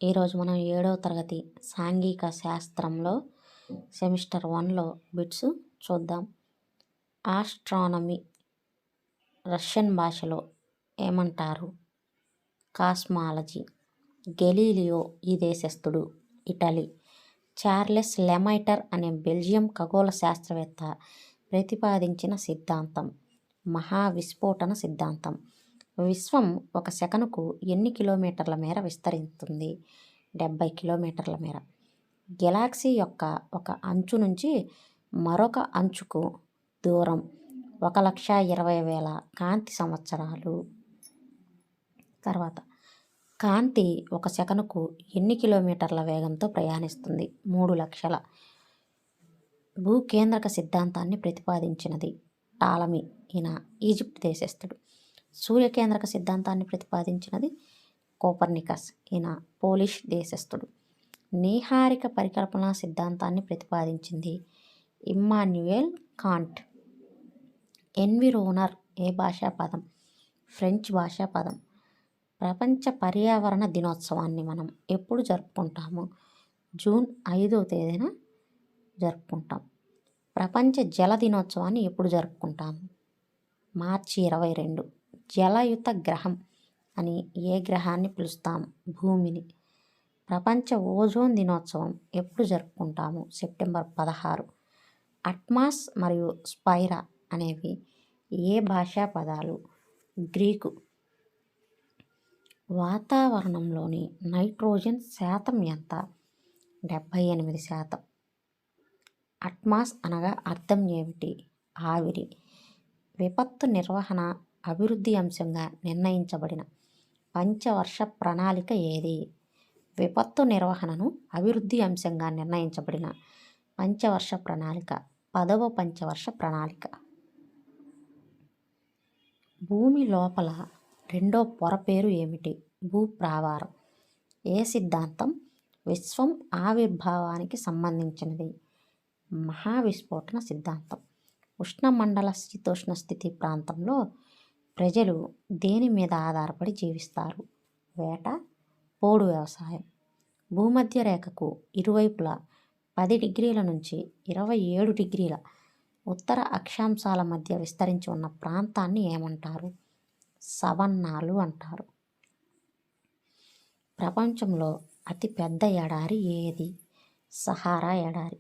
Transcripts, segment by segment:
ఈరోజు మనం 7వ తరగతి సాంఘిక శాస్త్రంలో సెమిస్టర్ 1లో బిట్స్ చూద్దాం. ఆస్ట్రానమీ రష్యన్ భాషలో ఏమంటారు? కాస్మాలజీ. గెలీలియో ఈ దేశస్థుడు, ఇటలీ. చార్లెస్ లెమైటర్ అనే బెల్జియం ఖగోళ శాస్త్రవేత్త ప్రతిపాదించిన సిద్ధాంతం మహావిస్ఫోటన సిద్ధాంతం. విశ్వం ఒక సెకనుకు ఎన్ని కిలోమీటర్ల మేర విస్తరిస్తుంది? 70 కిలోమీటర్ల మేర. గెలాక్సీ యొక్క ఒక అంచు నుంచి మరొక అంచుకు దూరం 1,20,000 కాంతి సంవత్సరాలు. తర్వాత కాంతి ఒక సెకనుకు ఎన్ని కిలోమీటర్ల వేగంతో ప్రయాణిస్తుంది? 3 లక్షల. భూకేంద్రక సిద్ధాంతాన్ని ప్రతిపాదించినది టాలమీ, ఈయన ఈజిప్ట్ దేశస్థుడు. సూర్యకేంద్రక సిద్ధాంతాన్ని ప్రతిపాదించినది కోపర్నికస్, ఈయన పోలిష్ దేశస్థుడు. నీహారిక పరికల్పన సిద్ధాంతాన్ని ప్రతిపాదించింది ఇమ్మాన్యుయేల్ కాంట్. ఎన్విరోనర్ ఏ భాషా పదం? ఫ్రెంచ్ భాషా పదం. ప్రపంచ పర్యావరణ దినోత్సవాన్ని మనం ఎప్పుడు జరుపుకుంటాము? జూన్ 5వ తేదీన జరుపుకుంటాం. ప్రపంచ జల దినోత్సవాన్ని ఎప్పుడు జరుపుకుంటాము? మార్చి 22. జలయుత గ్రహం అని ఏ గ్రహాన్ని పిలుస్తాం? భూమిని. ప్రపంచ ఓజోన్ దినోత్సవం ఎప్పుడు జరుపుకుంటాము? సెప్టెంబర్ 16. అట్మాస్ మరియు స్పైరా అనేవి ఏ భాషా పదాలు? గ్రీకు. వాతావరణంలోని నైట్రోజన్ శాతం ఎంత? 78%. అట్మాస్ అనగా అర్థం ఏమిటి? ఆవిరి. విపత్తు నిర్వహణ అభివృద్ధి అంశంగా నిర్ణయించబడిన పంచవర్ష ప్రణాళిక ఏది? విపత్తు నిర్వహణను అభివృద్ధి అంశంగా నిర్ణయించబడిన పంచవర్ష ప్రణాళిక 10వ పంచవర్ష ప్రణాళిక. భూమి లోపల రెండో పొర పేరు ఏమిటి? భూప్రావారం. ఏ సిద్ధాంతం విశ్వం ఆవిర్భావానికి సంబంధించినది? మహావిస్ఫోటన సిద్ధాంతం. ఉష్ణమండల శీతోష్ణ స్థితి ప్రాంతంలో ప్రజలు దేని మీద ఆధారపడి జీవిస్తారు? వేట, పోడు వ్యవసాయం. భూమధ్య రేఖకు ఇరువైపులా 10 డిగ్రీల నుంచి 27 డిగ్రీల ఉత్తర అక్షాంశాల మధ్య విస్తరించి ఉన్న ప్రాంతాన్ని ఏమంటారు? సవన్నాలు అంటారు. ప్రపంచంలో అతిపెద్ద ఎడారి ఏది? సహారా ఎడారి.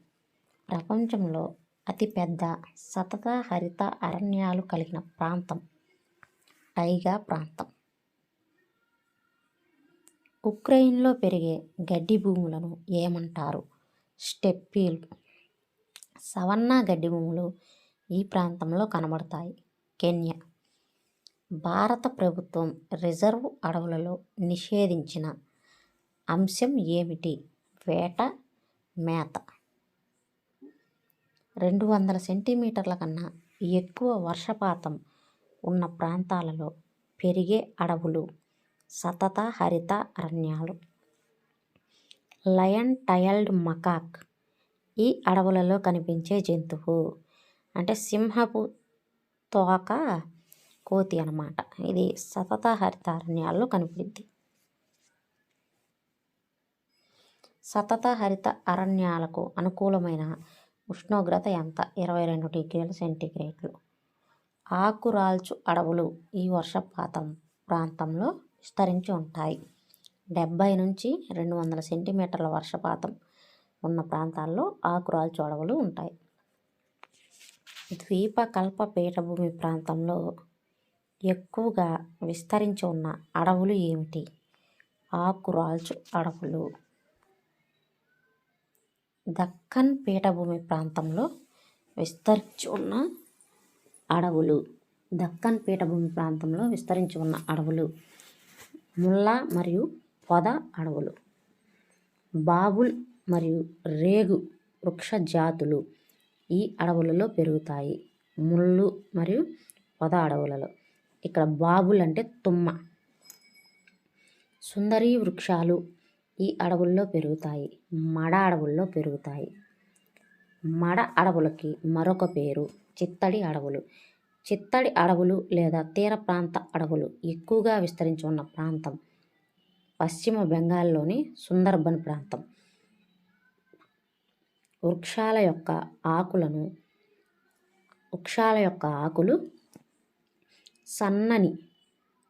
ప్రపంచంలో అతిపెద్ద సతత హరిత అరణ్యాలు కలిగిన ప్రాంతం టైగా ప్రాంతం. ఉక్రెయిన్లో పెరిగే గడ్డి భూములను ఏమంటారు? స్టెప్పీలు. సవన్నా గడ్డి భూములు ఈ ప్రాంతంలో కనబడతాయి. కెన్యా. భారత ప్రభుత్వం రిజర్వ్ అడవులలో నిషేధించిన అంశం ఏమిటి? వేట, మేత. 200 సెంటీమీటర్ల కన్నా ఎక్కువ వర్షపాతం ఉన్న ప్రాంతాలలో పెరిగే అడవులు సతత హరిత అరణ్యాలు. లయన్ టైల్డ్ మకాక్ ఈ అడవులలో కనిపించే జంతువు అంటే సింహపు తోక కోతి అన్నమాట. ఇది సతత హరిత అరణ్యాల్లో కనిపిద్ది. సతత హరిత అరణ్యాలకు అనుకూలమైన ఉష్ణోగ్రత ఎంత? 22 డిగ్రీల సెంటీగ్రేడ్లు. ఆకురాల్చు అడవులు ఈ వర్షపాతం ప్రాంతంలో విస్తరించి ఉంటాయి. 70 నుంచి 200 సెంటీమీటర్ల వర్షపాతం ఉన్న ప్రాంతాల్లో ఆకురాల్చు అడవులు ఉంటాయి. ద్వీపకల్ప పీఠభూమి ప్రాంతంలో ఎక్కువగా విస్తరించి ఉన్న అడవులు ఏమిటి? ఆకురాల్చు అడవులు. దక్కన్ పీఠభూమి ప్రాంతంలో విస్తరించి ఉన్న అడవులు. దక్కన్ పీఠభూమి ప్రాంతంలో విస్తరించి ఉన్న అడవులు ముళ్ళ మరియు పొద అడవులు. బాబుల్ మరియు రేగు వృక్ష జాతులు ఈ అడవులలో పెరుగుతాయి. ముళ్ళు మరియు పొద అడవులలో. ఇక్కడ బాబుల్ అంటే తుమ్మ. సుందరీ వృక్షాలు ఈ అడవుల్లో పెరుగుతాయి. మడ అడవుల్లో పెరుగుతాయి. మడ అడవులకి మరొక పేరు చిత్తడి అడవులు. చిత్తడి అడవులు లేదా తీర ప్రాంత అడవులు ఎక్కువగా విస్తరించి ఉన్న ప్రాంతం పశ్చిమ బెంగాల్లోని సుందర్బన్ ప్రాంతం. వృక్షాల యొక్క ఆకులు సన్నని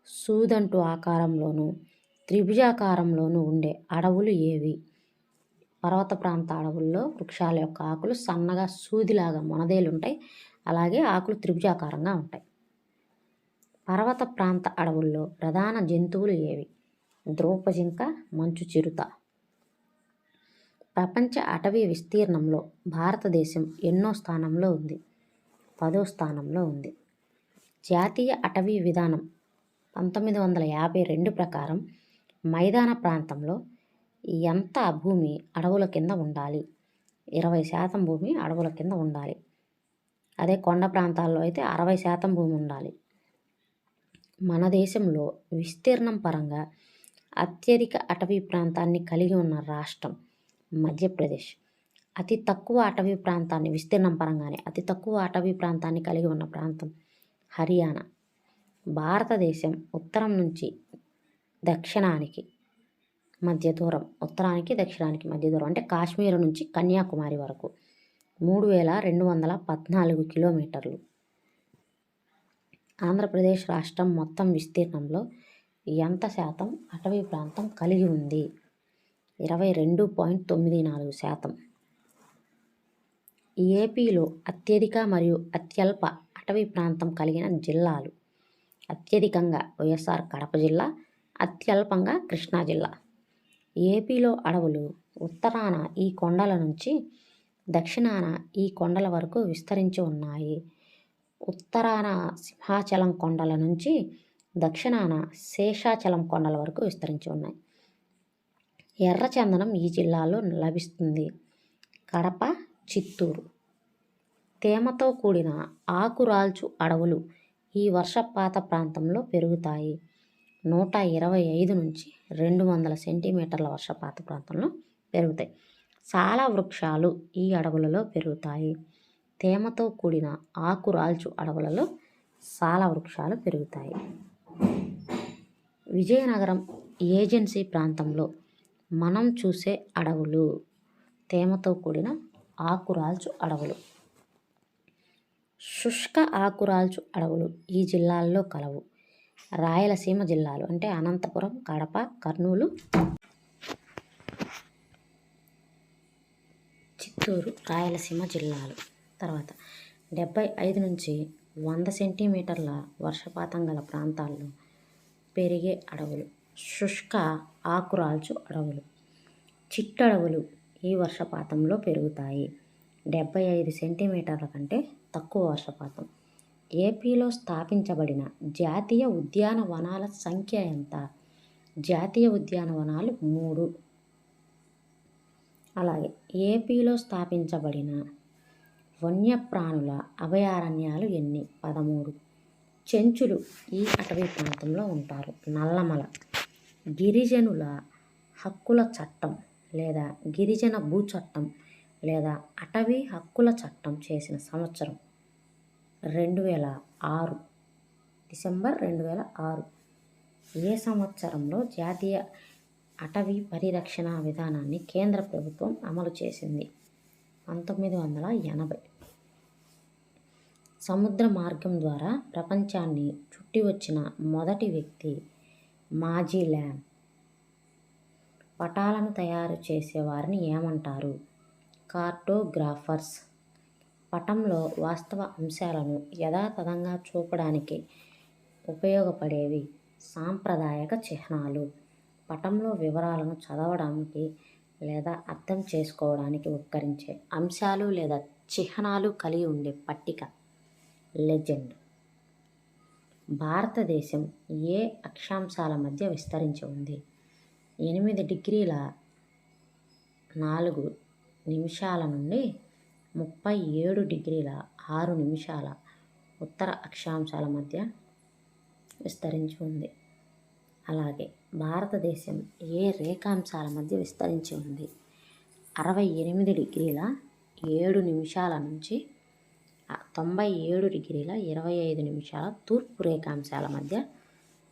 సూదంటు ఆకారంలోనూ త్రిభుజాకారంలోనూ ఉండే అడవులు ఏవి? పర్వత ప్రాంత అడవుల్లో వృక్షాల యొక్క ఆకులు సన్నగా సూదిలాగా మొనదేలుంటాయి, అలాగే ఆకులు త్రిభుజాకారంగా ఉంటాయి. పర్వత ప్రాంత అడవుల్లో ప్రధాన జంతువులు ఏవి? ద్రౌపజింక, మంచు చిరుత. ప్రపంచ అటవీ విస్తీర్ణంలో భారతదేశం ఎన్నో స్థానంలో ఉంది? 10వ స్థానంలో ఉంది. జాతీయ అటవీ విధానం 1952 ప్రకారం మైదాన ప్రాంతంలో ఎంత భూమి అడవుల కింద ఉండాలి? 20% భూమి అడవుల కింద ఉండాలి. అదే కొండ ప్రాంతాల్లో అయితే 60% భూమి ఉండాలి. మన దేశంలో విస్తీర్ణం పరంగా అత్యధిక అటవీ ప్రాంతాన్ని కలిగి ఉన్న రాష్ట్రం మధ్యప్రదేశ్. అతి తక్కువ అటవీ ప్రాంతాన్ని విస్తీర్ణం పరంగానే అతి తక్కువ అటవీ ప్రాంతాన్ని కలిగి ఉన్న ప్రాంతం హర్యానా. భారతదేశం ఉత్తరం నుంచి దక్షిణానికి మధ్య దూరం, దక్షిణానికి మధ్య దూరం అంటే కాశ్మీర్ నుంచి కన్యాకుమారి వరకు 3214 కిలోమీటర్లు. ఆంధ్రప్రదేశ్ రాష్ట్రం మొత్తం విస్తీర్ణంలో ఎంత శాతం అటవీ ప్రాంతం కలిగి ఉంది? 22.94%. ఏపీలో అత్యధిక మరియు అత్యల్ప అటవీ ప్రాంతం కలిగిన జిల్లాలు. అత్యధికంగా వైఎస్ఆర్ కడప జిల్లా, అత్యల్పంగా కృష్ణా జిల్లా. ఏపీలో అడవులు ఉత్తరాన ఈ కొండల నుంచి దక్షిణాన ఈ కొండల వరకు విస్తరించి ఉన్నాయి. ఉత్తరాన సింహాచలం కొండల నుంచి దక్షిణాన శేషాచలం కొండల వరకు విస్తరించి ఉన్నాయి. ఎర్రచందనం ఈ జిల్లాలో లభిస్తుంది. కడప, చిత్తూరు. తేమతో కూడిన ఆకురాల్చు అడవులు ఈ వర్షపాత ప్రాంతంలో పెరుగుతాయి. 125 నుంచి 200 సెంటీమీటర్ల వర్షపాత ప్రాంతంలో పెరుగుతాయి. సాల వృక్షాలు ఈ అడవులలో పెరుగుతాయి. తేమతో కూడిన ఆకురాల్చు అడవులలో సాల వృక్షాలు పెరుగుతాయి. విజయనగరం ఏజెన్సీ ప్రాంతంలో మనం చూసే అడవులు తేమతో కూడిన ఆకురాల్చు అడవులు. శుష్క ఆకురాల్చు అడవులు ఈ జిల్లాల్లో కలవు. రాయలసీమ జిల్లాలు అంటే అనంతపురం, కడప, కర్నూలు, చిత్తూరు రాయలసీమ జిల్లాలు. తర్వాత 75 నుంచి 100 సెంటీమీటర్ల వర్షపాతం గల ప్రాంతాల్లో పెరిగే అడవులు శుష్క ఆకురాల్చు అడవులు. చిట్టడవులు ఈ వర్షపాతంలో పెరుగుతాయి. 75 సెంటీమీటర్ల కంటే తక్కువ వర్షపాతం. ఏపీలో స్థాపించబడిన జాతీయ ఉద్యానవనాల సంఖ్య ఎంత? జాతీయ ఉద్యానవనాలు 3. అలాగే ఏపీలో స్థాపించబడిన వన్యప్రాణుల అభయారణ్యాలు ఎన్ని? 13. చెంచులు ఈ అటవీ ప్రాంతంలో ఉంటారు. నల్లమల. గిరిజనుల హక్కుల చట్టం లేదా గిరిజన భూ చట్టం లేదా అటవీ హక్కుల చట్టం చేసిన సంవత్సరం 2006. డిసెంబర్ 2006. ఏ సంవత్సరంలో జాతీయ అటవీ పరిరక్షణ విధానాన్ని కేంద్ర ప్రభుత్వం అమలు చేసింది? 1980. సముద్ర మార్గం ద్వారా ప్రపంచాన్ని చుట్టి వచ్చిన మొదటి వ్యక్తి మాజిల్లాన్. పటాలను తయారు చేసే వారిని ఏమంటారు? కార్టోగ్రాఫర్స్. పటంలో వాస్తవ అంశాలను యథాతథంగా చూపడానికి ఉపయోగపడేవి సాంప్రదాయక చిహ్నాలు. పటంలో వివరాలను చదవడానికి లేదా అర్థం చేసుకోవడానికి ఉపకరించే అంశాలు లేదా చిహ్నాలు కలిగి ఉండే పట్టిక లెజెండ్. భారతదేశం ఏ అక్షాంశాల మధ్య విస్తరించి ఉంది? 8 డిగ్రీల 4 నిమిషాల నుండి 37 డిగ్రీల 6 నిమిషాల ఉత్తర అక్షాంశాల మధ్య విస్తరించి ఉంది. అలాగే భారతదేశం ఏ రేఖాంశాల మధ్య విస్తరించి ఉంది? 68 డిగ్రీల 7 నిమిషాల నుంచి 97 డిగ్రీల 25 నిమిషాల తూర్పు రేఖాంశాల మధ్య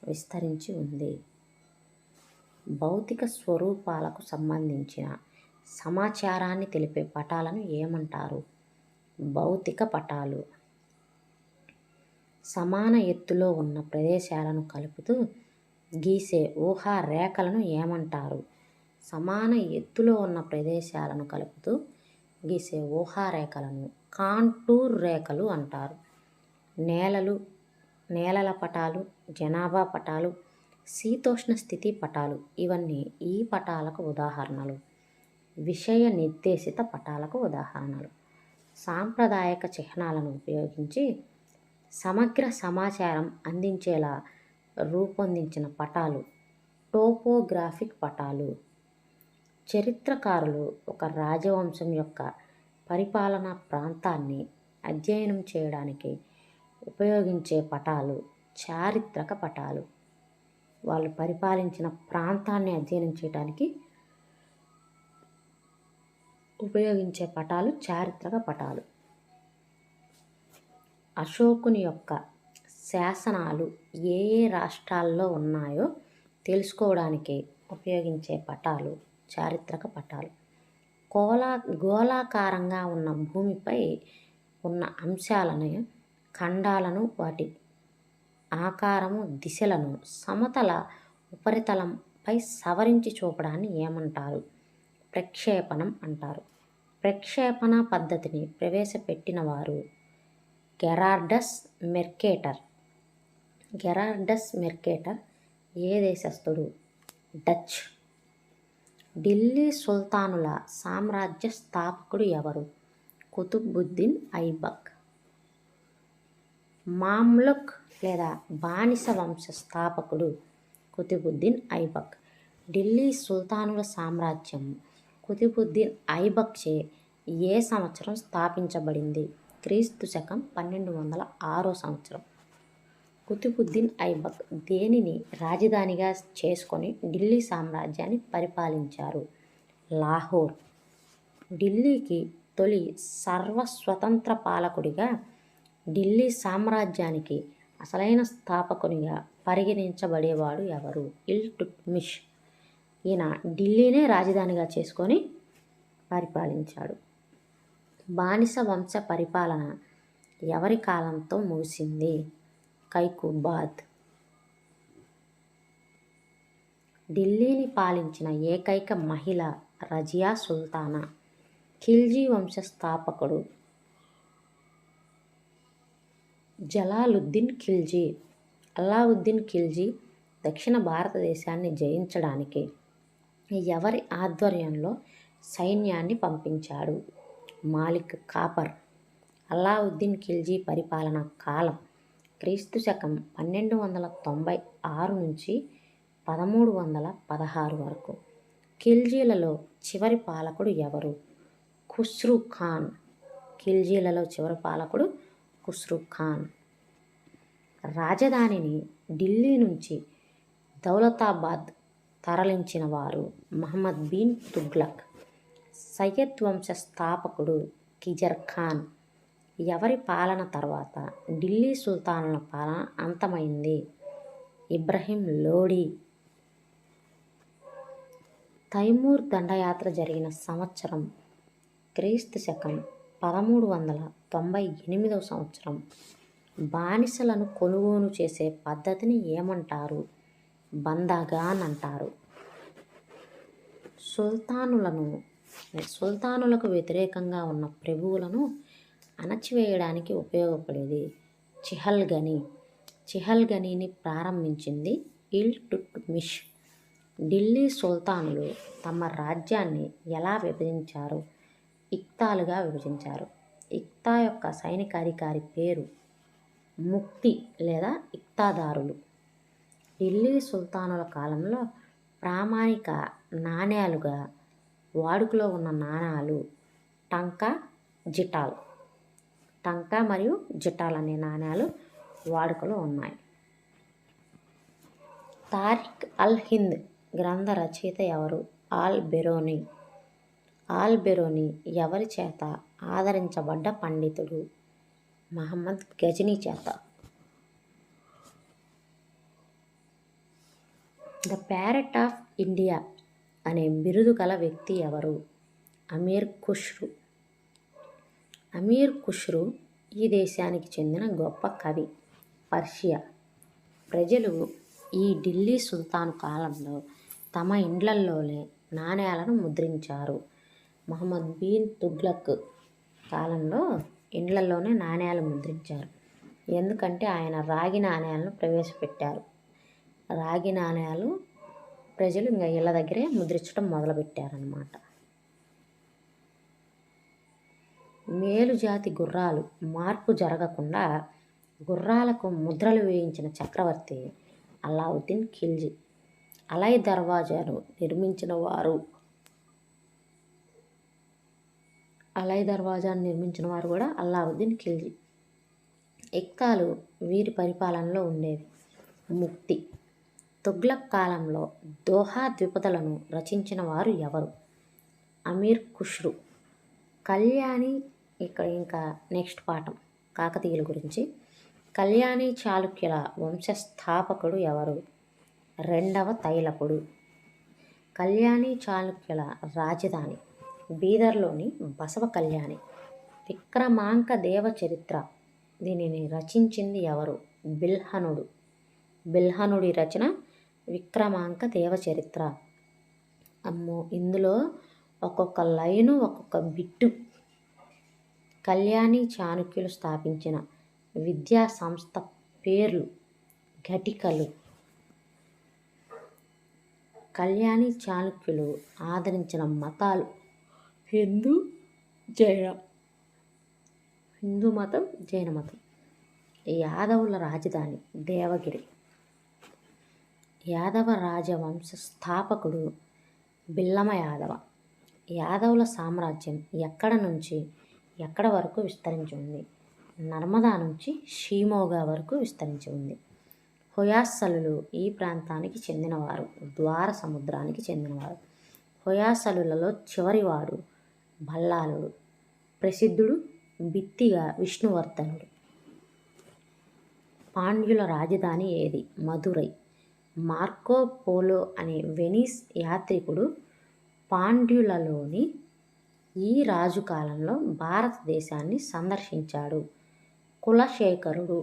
విస్తరించి ఉంది. భౌతిక స్వరూపాలకు సంబంధించిన సమాచారాన్ని తెలిపే పటాలను ఏమంటారు? భౌతిక పటాలు. సమాన ఎత్తులో ఉన్న ప్రదేశాలను కలుపుతూ గీసే ఊహా రేఖలను ఏమంటారు? సమాన ఎత్తులో ఉన్న ప్రదేశాలను కలుపుతూ గీసే ఊహారేఖలను కాంటూర్ రేఖలు అంటారు. నేలల పటాలు, జనాభా పటాలు, శీతోష్ణ స్థితి పటాలు ఇవన్నీ ఈ పటాలకు ఉదాహరణలు. విషయ నిర్దేశిత పటాలకు ఉదాహరణలు. సాంప్రదాయక చిహ్నాలను ఉపయోగించి సమగ్ర సమాచారం అందించేలా రూపొందించిన పటాలు టోపోగ్రాఫిక్ పటాలు. చరిత్రకారులు ఒక రాజవంశం యొక్క పరిపాలనా ప్రాంతాన్ని అధ్యయనం చేయడానికి ఉపయోగించే పటాలు చారిత్రక పటాలు. వాళ్ళు పరిపాలించిన ప్రాంతాన్ని అధ్యయనం చేయడానికి ఉపయోగించే పటాలు చారిత్రక పటాలు. అశోకుని యొక్క శాసనాలు ఏ ఏ రాష్ట్రాల్లో ఉన్నాయో తెలుసుకోవడానికి ఉపయోగించే పటాలు చారిత్రక పటాలు. గోళాకారంగా ఉన్న భూమిపై ఉన్న అంశాలను, ఖండాలను, వాటి ఆకారము, దిశలను సమతల ఉపరితలంపై సవరించి చూపడాన్ని ఏమంటారు? ప్రక్షేపణం అంటారు. ప్రక్షేపణ పద్ధతిని ప్రవేశపెట్టిన వారు గెరార్డస్ మెర్కేటర్. గెరార్డస్ మెర్కేటర్ ఏ దేశస్థుడు? డచ్. ఢిల్లీ సుల్తానుల సామ్రాజ్య స్థాపకుడు ఎవరు? కుతుబుద్దీన్ ఐబక్. మామ్లుక్ లేదా బానిస వంశ స్థాపకుడు కుతుబుద్దీన్ ఐబక్. ఢిల్లీ సుల్తానుల సామ్రాజ్యం కుతుబుద్దీన్ ఐబక్చే ఏ సంవత్సరం స్థాపించబడింది? క్రీస్తు శకం 1206 సంవత్సరం. కుతుబుద్దీన్ ఐబక్ దేనిని రాజధానిగా చేసుకొని ఢిల్లీ సామ్రాజ్యాన్ని పరిపాలించారు? లాహోర్. ఢిల్లీకి తొలి సర్వస్వతంత్ర పాలకుడిగా, ఢిల్లీ సామ్రాజ్యానికి అసలైన స్థాపకునిగా పరిగణించబడేవాడు ఎవరు? ఇల్టుట్మిష్. ఈయన ఢిల్లీనే రాజధానిగా చేసుకొని పరిపాలించాడు. బానిస వంశ పరిపాలన ఎవరి కాలంతో ముగిసింది? కైకుబాద్. ఢిల్లీని పాలించిన ఏకైక మహిళ రజియా సుల్తానా. ఖిల్జీ వంశ స్థాపకుడు జలాలుద్దీన్ ఖిల్జీ. అలావుద్దీన్ ఖిల్జీ దక్షిణ భారతదేశాన్ని జయించడానికి ఎవరి ఆధ్వర్యంలో సైన్యాన్ని పంపించాడు? మాలిక్ కాఫర్. అలావుద్దీన్ ఖిల్జీ పరిపాలనా కాలం క్రీస్తు శకం 1296 నుంచి 1316 వరకు. ఖిల్జీలలో చివరి పాలకుడు ఎవరు? ఖుస్రు ఖాన్. ఖిల్జీలలో చివరి పాలకుడు ఖుస్రు ఖాన్. రాజధానిని ఢిల్లీ నుంచి దౌలతాబాద్ తరలించిన వారు మహమ్మద్ బిన్ తుగ్లక్. సయ్యద్ వంశ స్థాపకుడు కిజర్ ఖాన్. ఎవరి పాలన తర్వాత ఢిల్లీ సుల్తానుల పాలన అంతమైంది? ఇబ్రహీం లోడీ. తైమూర్ దండయాత్ర జరిగిన సంవత్సరం క్రీస్తు శకం 1398 సంవత్సరం. బానిసలను కొనుగోలు చేసే పద్ధతిని ఏమంటారు? బందగాన్ అంటారు. సుల్తానులకు వ్యతిరేకంగా ఉన్న ప్రభువులను అణచివేయడానికి ఉపయోగపడేది చిహల్గనీ. చిహల్గనీని ప్రారంభించింది ఇల్టుట్మిష్. ఢిల్లీ సుల్తానులు తమ రాజ్యాన్ని ఎలా విభజించారు? ఇక్తాలుగా విభజించారు. ఇక్తా యొక్క సైనిక అధికారి పేరు ముక్తి లేదా ఇక్తాదారులు. ఢిల్లీ సుల్తానుల కాలంలో ప్రామాణిక నాణేలుగా వాడుకలో ఉన్న నాణాలు టంకా, జిటాల్. టంకా మరియు జిటాల్ అనే నాణేలు వాడుకలో ఉన్నాయి. తారిక్ అల్ హింద్ గ్రంథ రచయిత ఎవరు? ఆల్ బెరోనీ. ఆల్ బెరోనీ ఎవరి చేత ఆదరించబడ్డ పండితుడు? మహమ్మద్ గజనీ చేత. ద ప్యారెట్ ఆఫ్ ఇండియా అనే బిరుదు గల వ్యక్తి ఎవరు? అమీర్ ఖుష్రు. అమీర్ ఖుష్రు ఈ దేశానికి చెందిన గొప్ప కవి. పర్షియా ప్రజలు ఈ ఢిల్లీ సుల్తాను కాలంలో తమ ఇండ్లల్లోనే నాణేలను ముద్రించారు. మహమ్మద్ బిన్ తుగ్లక్ కాలంలో ఇండ్లల్లోనే నాణేలు ముద్రించారు. ఎందుకంటే ఆయన రాగి నాణేలను ప్రవేశపెట్టారు. రాగి నాణేలు ప్రజలు ఇంకా ఇళ్ళ దగ్గరే ముద్రించడం మొదలుపెట్టారనమాట. మేలుజాతి గుర్రాలు మార్పు జరగకుండా గుర్రాలకు ముద్రలు వేయించిన చక్రవర్తి అలావుద్దీన్ ఖిల్జీ. అలై దర్వాజాను నిర్మించిన వారు కూడా అలావుద్దీన్ ఖిల్జీ. ఎక్కాలు వీరి పరిపాలనలో ఉండేవి. ముక్తి తుగ్లక్ కాలంలో దోహా ద్విపదలను రచించిన వారు ఎవరు? అమీర్ ఖుష్రు. కళ్యాణి ఇంకా నెక్స్ట్ పాఠం కాకతీయుల గురించి. కళ్యాణి చాళుక్యుల వంశస్థాపకుడు ఎవరు? రెండవ తైలపుడు. కళ్యాణి చాళుక్యుల రాజధాని బీదర్లోని బసవ కళ్యాణి. విక్రమాంక దేవ చరిత్ర దీనిని రచించింది ఎవరు? బిల్హనుడు. బిల్హనుడి రచన విక్రమాంక దేవ చరిత్ర. అమ్మో, ఇందులో ఒక్కొక్క లైను ఒక్కొక్క బిట్టు. కళ్యాణి చాళుక్యులు స్థాపించిన విద్యా సంస్థ పేర్లు. ఘటికలు. కళ్యాణి చాళుక్యులు ఆదరించిన మతాలు హిందూ మతం, జైన మతం. యాదవుల రాజధాని దేవగిరి. యాదవ రాజవంశ స్థాపకుడు బిల్లమ యాదవ. యాదవుల సామ్రాజ్యం ఎక్కడ నుంచి ఎక్కడ వరకు విస్తరించి ఉంది? నర్మదా నుంచి షీమోగా వరకు విస్తరించి ఉంది. హొయసలులు ఈ ప్రాంతానికి చెందినవారు. ద్వార సముద్రానికి చెందినవారు. హొయసలులలో చివరివాడు భల్లాలుడు. ప్రసిద్ధుడు బిత్తిగా విష్ణువర్ధనుడు. పాండ్యుల రాజధాని ఏది? మదురై. మార్కో పోలో అనే వెనీస్ యాత్రికుడు పాండ్యులలోని ఈ రాజు కాలంలో భారతదేశాన్ని సందర్శించాడు. కులశేఖరుడు.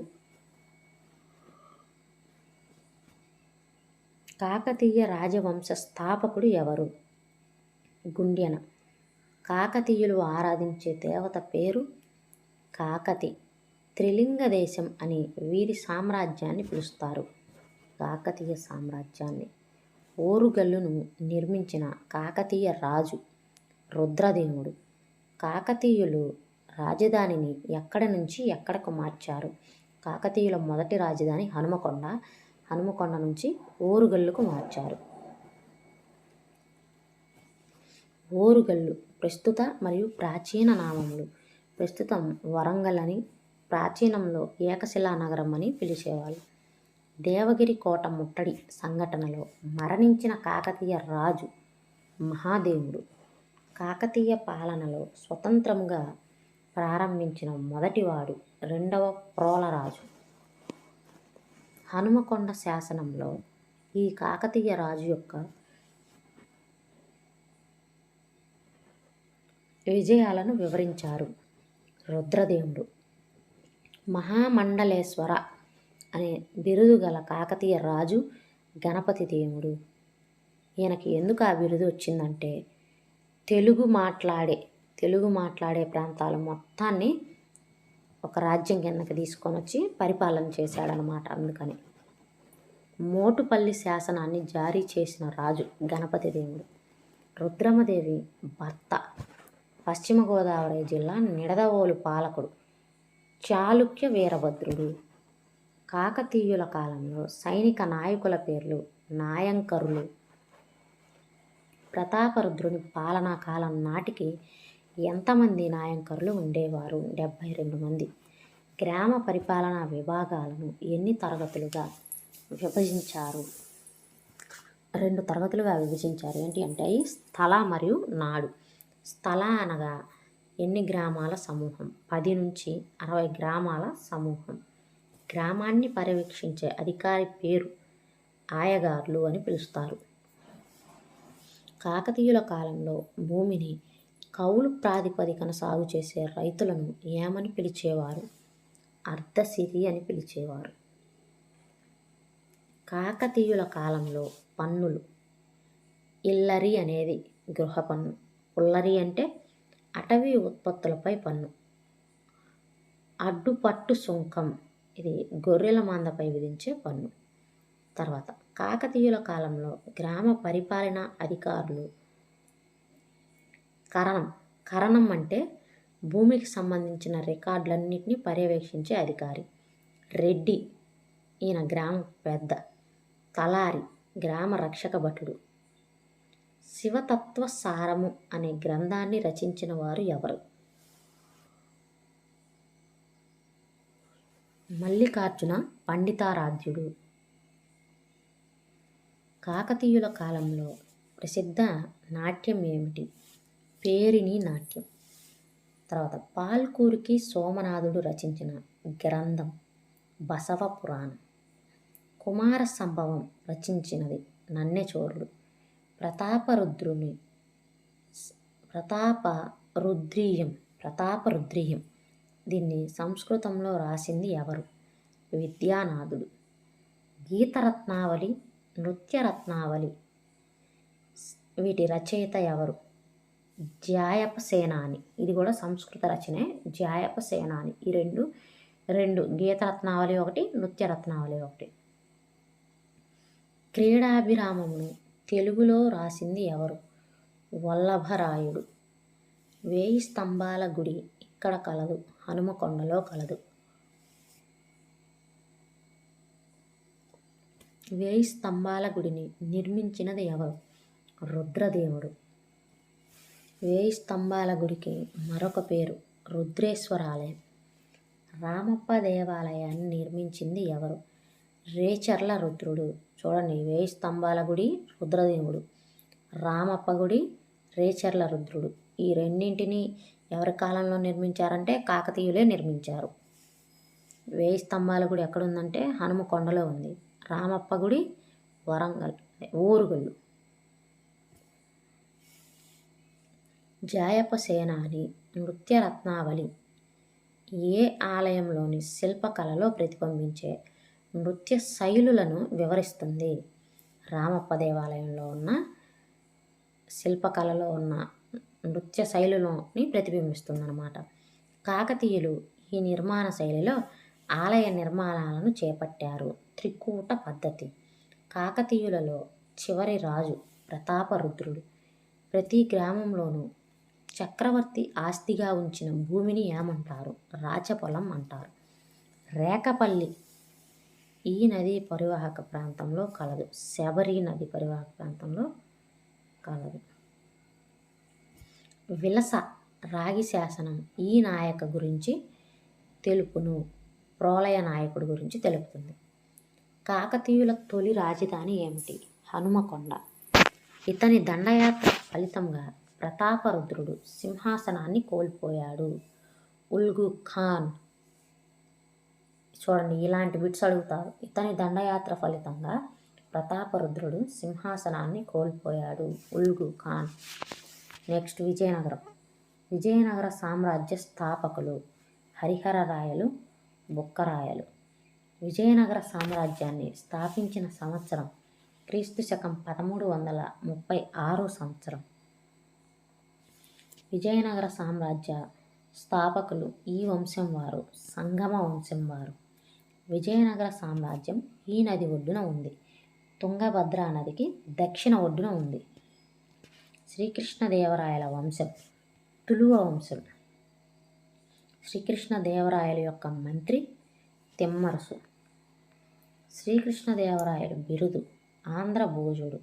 కాకతీయ రాజవంశ స్థాపకుడు ఎవరు? గుండ్యన. కాకతీయులు ఆరాధించే దేవత పేరు కాకతి. త్రిలింగ దేశం అని వీరి సామ్రాజ్యాన్ని పిలుస్తారు. కాకతీయ సామ్రాజ్యాన్ని. ఓరుగల్లును నిర్మించిన కాకతీయ రాజు రుద్రదేవుడు. కాకతీయులు రాజధానిని ఎక్కడి నుంచి ఎక్కడకు మార్చారు? కాకతీయుల మొదటి రాజధాని హనుమకొండ. హనుమకొండ నుంచి ఓరుగల్లుకు మార్చారు. ఓరుగల్లు ప్రస్తుత మరియు ప్రాచీన నామములు. ప్రస్తుతం వరంగల్ అని, ప్రాచీనంలో ఏకశిలా నగరం అని పిలిచేవాళ్ళు. దేవగిరి కోట ముట్టడి సంఘటనలో మరణించిన కాకతీయ రాజు మహాదేవుడు. కాకతీయ పాలనలో స్వతంత్రంగా ప్రారంభించిన మొదటివాడు రెండవ ప్రోలరాజు. హనుమకొండ శాసనంలో ఈ కాకతీయ రాజు యొక్క విజయాలను వివరించారు. రుద్రదేవుడు. మహామండలేశ్వర అనే బిరుదు గల కాకతీయ రాజు గణపతి దేవుడు. ఈయనకి ఎందుకు ఆ బిరుదు వచ్చిందంటే తెలుగు మాట్లాడే ప్రాంతాలు మొత్తాన్ని ఒక రాజ్యం కిందకి తీసుకొని వచ్చి పరిపాలన చేశాడనమాట. అందుకని మోటుపల్లి శాసనాన్ని జారీ చేసిన రాజు గణపతి దేవుడు. రుద్రమదేవి భర్త. పశ్చిమ గోదావరి జిల్లా నిడదవోలు పాలకుడు చాళుక్య వీరభద్రుడు. కాకతీయుల కాలంలో సైనిక నాయకుల పేర్లు నాయంకరులు. ప్రతాపరుద్రుని పాలనా కాలం నాటికి ఎంతమంది నాయంకరులు ఉండేవారు? 72 మంది. గ్రామ పరిపాలనా విభాగాలను ఎన్ని తరగతులుగా విభజించారు? 2 తరగతులుగా విభజించారు. ఏంటి అంటే స్థల మరియు నాడు. స్థల అనగా ఎన్ని గ్రామాల సమూహం? 10 నుంచి 60 గ్రామాల సమూహం. గ్రామాన్ని పర్యవేక్షించే అధికారి పేరు ఆయగార్లు అని పిలుస్తారు. కాకతీయుల కాలంలో భూమిని కౌలు ప్రాతిపదికన సాగు చేసే రైతులను ఏమని పిలిచేవారు? అర్ధసిరి అని పిలిచేవారు. కాకతీయుల కాలంలో పన్నులు. ఇల్లరి అనేది గృహ పన్ను. పుల్లరి అంటే అటవీ ఉత్పత్తులపై పన్ను. అడ్డుపట్టు సుంకం, ఇది గొర్రెల మందపై విధించే పన్ను. తర్వాత కాకతీయుల కాలంలో గ్రామ పరిపాలనా అధికారులు. కరణం అంటే భూమికి సంబంధించిన రికార్డులన్నింటినీ పర్యవేక్షించే అధికారి. రెడ్డి, ఈయన గ్రామ పెద్ద. తలారి, గ్రామ రక్షక భటుడు. శివతత్వ సారము అనే గ్రంథాన్ని రచించిన వారు ఎవరు? మల్లికార్జున పండితారాధ్యుడు. కాకతీయుల కాలంలో ప్రసిద్ధ నాట్యం ఏమిటి? పేరిణి నాట్యం. తర్వాత పాల్కూరికి సోమనాథుడు రచించిన గ్రంథం బసవ పురాణం. కుమార సంభవం రచించినది నన్నెచోరుడు. ప్రతాపరుద్రీయం దీన్ని సంస్కృతంలో రాసింది ఎవరు? విద్యానాథుడు. గీతరత్నావళి, నృత్యరత్నావళి వీటి రచయిత ఎవరు? జాయప సేనాని. ఇది కూడా సంస్కృత రచనే, జాయప సేనాని. ఈ రెండు గీతరత్నావళి ఒకటి, నృత్యరత్నావళి ఒకటి. క్రీడాభిరామమును తెలుగులో రాసింది ఎవరు? వల్లభరాయుడు. 1000 స్తంభాల గుడి ఇక్కడ కలదు, హనుమకొండలో కలదు. 1000 స్తంభాల గుడిని నిర్మించినది ఎవరు? రుద్రదేవుడు. 1000 స్తంభాల గుడికి మరొక పేరు రుద్రేశ్వరాలయం. రామప్ప దేవాలయాన్ని నిర్మించింది ఎవరు? రేచర్ల రుద్రుడు. చూడండి, 1000 స్తంభాల గుడి రుద్రదేవుడు, రామప్ప గుడి రేచర్ల రుద్రుడు. ఈ రెండింటిని ఎవరి కాలంలో నిర్మించారంటే కాకతీయులే నిర్మించారు. 1000 స్తంభాల గుడి ఎక్కడుందంటే హనుమకొండలో ఉంది. రామప్ప గుడి వరంగల్, ఓరుగల్లు. జాయప సేనాని నృత్యరత్నావళి ఏ ఆలయంలోని శిల్పకళలో ప్రతిబింబించే నృత్య శైలులను వివరిస్తుంది? రామప్ప దేవాలయంలో ఉన్న శిల్పకళలో ఉన్న నృత్య శైలులోని ప్రతిబింబిస్తుందన్నమాట. కాకతీయులు ఈ నిర్మాణ శైలిలో ఆలయ నిర్మాణాలను చేపట్టారు. త్రికూట పద్ధతి. కాకతీయులలో చివరి రాజు ప్రతాపరుద్రుడు. ప్రతి గ్రామంలోనూ చక్రవర్తి ఆస్తిగా ఉంచిన భూమిని ఏమంటారు? రాచపొలం అంటారు. రేకపల్లి ఈ నదీ పరివాహక ప్రాంతంలో కలదు. శబరి నది పరివాహక ప్రాంతంలో కలదు. విలస రాగి శాసనం ఈ నాయక గురించి తెలుపును. ప్రోలయ నాయకుడి గురించి తెలుపుతుంది. కాకతీయుల తొలి రాజధాని ఏమిటి? హనుమకొండ. ఇతని దండయాత్ర ఫలితంగా ప్రతాపరుద్రుడు సింహాసనాన్ని కోల్పోయాడు. ఉల్గు ఖాన్. చూడండి, ఇలాంటి బిట్స్ అడుగుతారు. ఇతని దండయాత్ర ఫలితంగా ప్రతాపరుద్రుడు సింహాసనాన్ని కోల్పోయాడు. ఉల్గు ఖాన్. నెక్స్ట్ విజయనగరం. విజయనగర సామ్రాజ్య స్థాపకులు హరిహర రాయలు, బుక్కరాయలు. విజయనగర సామ్రాజ్యాన్ని స్థాపించిన సంవత్సరం క్రీస్తు శకం 1336 సంవత్సరం. విజయనగర సామ్రాజ్య స్థాపకులు ఈ వంశం వారు సంగమ వంశం వారు. విజయనగర సామ్రాజ్యం ఈ నది ఒడ్డున ఉంది. తుంగభద్రా నదికి దక్షిణ ఒడ్డున ఉంది. శ్రీకృష్ణదేవరాయల వంశం తులువ వంశం. శ్రీకృష్ణదేవరాయల యొక్క మంత్రి తిమ్మరసు. శ్రీకృష్ణదేవరాయలు బిరుదు ఆంధ్రభోజుడు.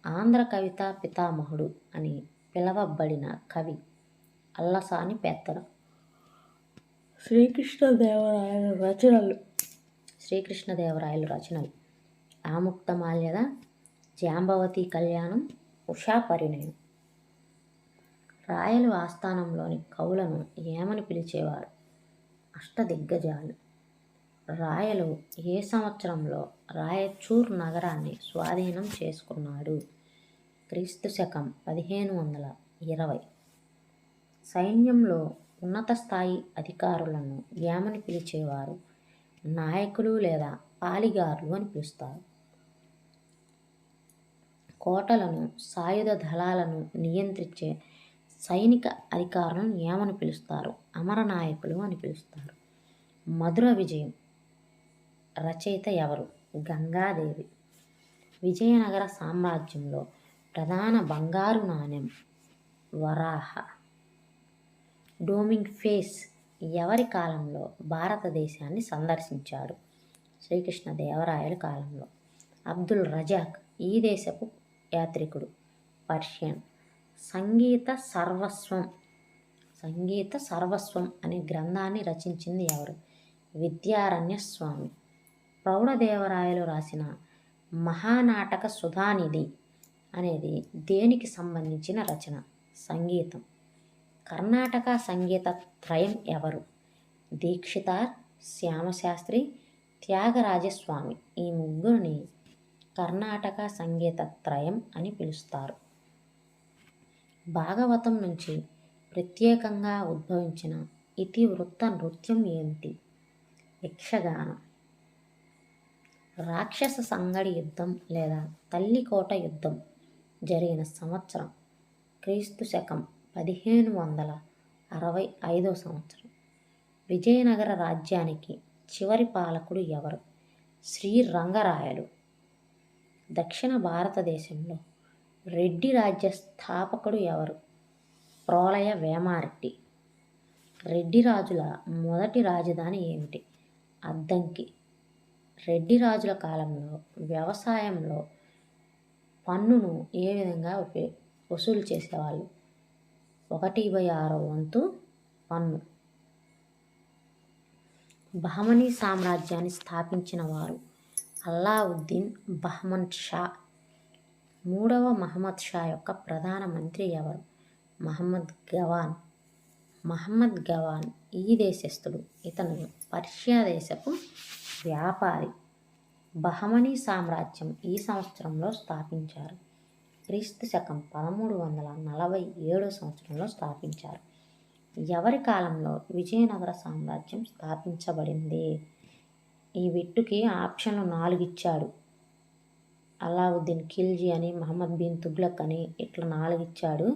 ఆంధ్ర కవితా పితామహుడు అని పిలవబడిన కవి అల్లసాని పెత్తన. శ్రీకృష్ణదేవరాయలు రచనలు ఆముక్తమాల్యద, జాంబవతి కళ్యాణం, ఉషా పరిణయం. రాయలు ఆస్థానంలోని కవులను ఏమని పిలిచేవారు? అష్టదిగ్గజాలు. రాయలు ఏ సంవత్సరంలో రాయచూర్ నగరాన్ని స్వాధీనం చేసుకున్నాడు? క్రీస్తు శకం 1520. సైన్యంలో ఉన్నత స్థాయి అధికారులను ఏమని పిలిచేవారు? నాయకులు లేదా పాలిగారులు అని పిలుస్తారు. కోటలను, సాయుధ దళాలను నియంత్రించే సైనిక అధికారులను ఏమని పిలుస్తారు? అమరనాయకులు అని పిలుస్తారు. మధుర విజయం రచయిత ఎవరు? గంగాదేవి. విజయనగర సామ్రాజ్యంలో ప్రధాన బంగారు నాణెం వరాహ. డొమింగ్ ఫేస్ ఎవరి కాలంలో భారతదేశాన్ని సందర్శించాడు? శ్రీకృష్ణదేవరాయల కాలంలో. అబ్దుల్ రజాక్ ఈ దేశపు యాత్రికుడు. పర్షియన్. సంగీత సర్వస్వం అనే గ్రంథాన్ని రచించింది ఎవరు? విద్యారణ్య స్వామి. ప్రౌఢదేవరాయలు రాసిన మహానాటక సుధానిధి అనేది దేనికి సంబంధించిన రచన? సంగీతం. కర్ణాటక సంగీత త్రయం ఎవరు? దీక్షితార్, శ్యామశాస్త్రి, త్యాగరాజస్వామి. ఈ ముగ్గురిని కర్ణాటక సంగీత త్రయం అని పిలుస్తారు. భాగవతం నుంచి ప్రత్యేకంగా ఉద్భవించిన ఇతివృత్త నృత్యం ఏమిటి? యక్షగానం. రాక్షస సంగడి యుద్ధం లేదా తల్లికోట యుద్ధం జరిగిన సంవత్సరం? క్రీస్తు శకం 1565 సంవత్సరం. విజయనగర రాజ్యానికి చివరి పాలకుడు ఎవరు? శ్రీరంగరాయలు. దక్షిణ భారతదేశంలో రెడ్డి రాజ్య స్థాపకుడు ఎవరు? ప్రోలయ వేమారెడ్డి. రెడ్డి రాజుల మొదటి రాజధాని ఏమిటి? అద్దంకి. రెడ్డి రాజుల కాలంలో వ్యవసాయంలో పన్నును ఏ విధంగా వసూలు చేసేవాళ్ళు? 1/6 వంతు పన్ను. బహమనీ సామ్రాజ్యాన్ని స్థాపించిన వారు? అల్లావుద్దీన్ బహమన్ షా. 3వ మహమ్మద్ షా యొక్క ప్రధాన మంత్రి ఎవరు? మహమ్మద్ గవాన్ ఈ దేశస్థుడు. ఇతను పర్షియా దేశపు వ్యాపారి. బహమనీ సామ్రాజ్యం ఈ సంవత్సరంలో స్థాపించారు? క్రీస్తు శకం 1347 సంవత్సరంలో స్థాపించారు. ఎవరి కాలంలో విజయనగర సామ్రాజ్యం స్థాపించబడింది? ఈ బిట్టుకి ఆప్షన్లు 4 ఇచ్చాడు. అల్లావుద్దీన్ ఖిల్జీ అని, మహమ్మద్ బిన్ తుగ్లక్ అని, ఇట్లా 4 ఇచ్చాడు.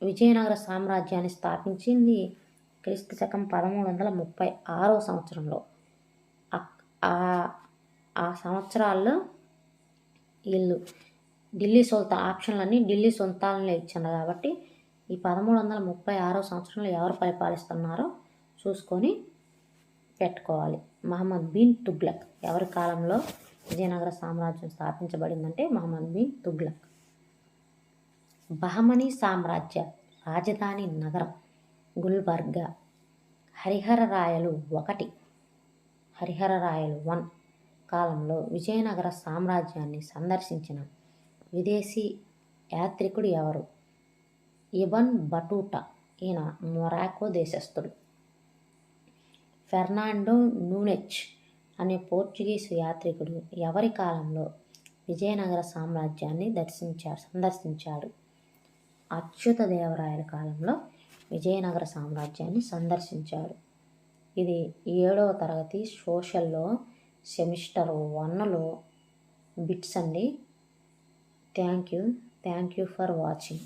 విజయనగర సామ్రాజ్యాన్ని స్థాపించింది క్రీస్తు శకం 1336 సంవత్సరంలో. ఆ సంవత్సరాల్లో వీళ్ళు ఢిల్లీ సుల్తాన్ ఆప్షన్లన్నీ ఢిల్లీ సుల్తాన్లే ఇచ్చారు కాబట్టి ఈ 1336 సంవత్సరంలో ఎవరు పరిపాలిస్తున్నారో చూసుకొని పెట్టుకోవాలి. మహమ్మద్ బిన్ తుగ్లక్. ఎవరి కాలంలో విజయనగర సామ్రాజ్యం స్థాపించబడిందంటే మహమ్మద్ బిన్ తుగ్లక్. బహమనీ సామ్రాజ్య రాజధాని నగరం గుల్బర్గా. హరిహరరాయలు 1 కాలంలో విజయనగర సామ్రాజ్యాన్ని సందర్శించిన విదేశీ యాత్రికుడు ఎవరు? Ibn Battuta. ఈయన మొరాకో దేశస్థుడు. ఫెర్నాండో నూనెజ్ అనే పోర్చుగీసు యాత్రికుడు ఎవరి కాలంలో విజయనగర సామ్రాజ్యాన్ని సందర్శించాడు? అచ్యుతదేవరాయల కాలంలో విజయనగర సామ్రాజ్యాన్ని సందర్శించాడు. ఇది 7వ తరగతి సోషల్లో సెమిస్టర్ 1లో బిట్స్ అండి. Thank you for watching.